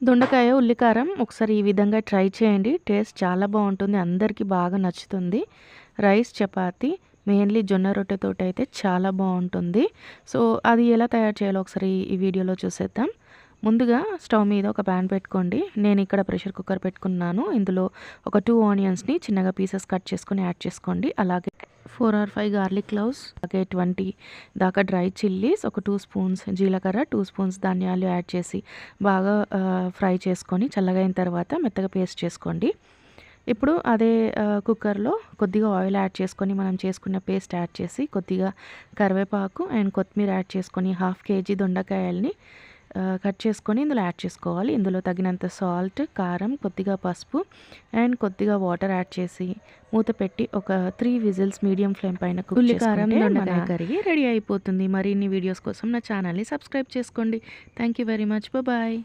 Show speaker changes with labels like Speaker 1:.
Speaker 1: దొండకాయ, ఉల్లికారం ఒకసారి ఈ విధంగా ట్రై చేయండి. టేస్ట్ చాలా బావుంటుంది. అందరికీ బాగా నచ్చుతుంది. రైస్, చపాతీ మెయిన్‌లీ జొన్న రొట్టెతోటైతే చాలా బావుంటుంది. సో, అది ఎలా తయారు చేయాలో ఒకసారి ఈ వీడియోలో చూసేద్దాం. ముందుగా స్టవ్ మీద ఒక పాన్ పెట్టుకోండి. నేనిక్కడ ప్రెషర్ కుక్కర్ పెట్టుకున్నాను. ఇందులో ఒక 2 ఆనియన్స్‌ని చిన్నగా పీసెస్ కట్ చేసుకొని యాడ్ చేసుకోండి. అలాగే 4 ఆర్ 5 గార్లిక్ క్లోవ్స్, అలాగే 20 దాకా డ్రై చిల్లీస్, ఒక 2 స్పూన్స్ జీలకర్ర, 2 స్పూన్స్ ధనియాలు యాడ్ చేసి బాగా ఫ్రై చేసుకొని చల్లగైన తర్వాత మెత్తగా పేస్ట్ చేసుకోండి. ఇప్పుడు అదే కుక్కర్‌లో కొద్దిగా ఆయిల్ యాడ్ చేసుకొని మనం చేసుకున్న పేస్ట్ యాడ్ చేసి కొద్దిగా కరివేపాకు అండ్ కొత్తిమీర యాడ్ చేసుకొని 1/2 కేజీ దొండకాయల్ని కట్ చేసుకొని ఇందులో యాడ్ చేసుకోవాలి. ఇందులో తగినంత సాల్ట్, కారం, కొద్దిగా పసుపు అండ్ కొద్దిగా వాటర్ యాడ్ చేసి మూత పెట్టి ఒక 3 విజిల్స్ మీడియం ఫ్లేమ్ పైన కుక్ చేసుకుంటే దొండకాయ కర్రీ రెడీ అయిపోతుంది. మరిన్ని వీడియోస్ కోసం నా ఛానల్‌ని సబ్స్క్రైబ్ చేసుకోండి. Thank you very much. Bye.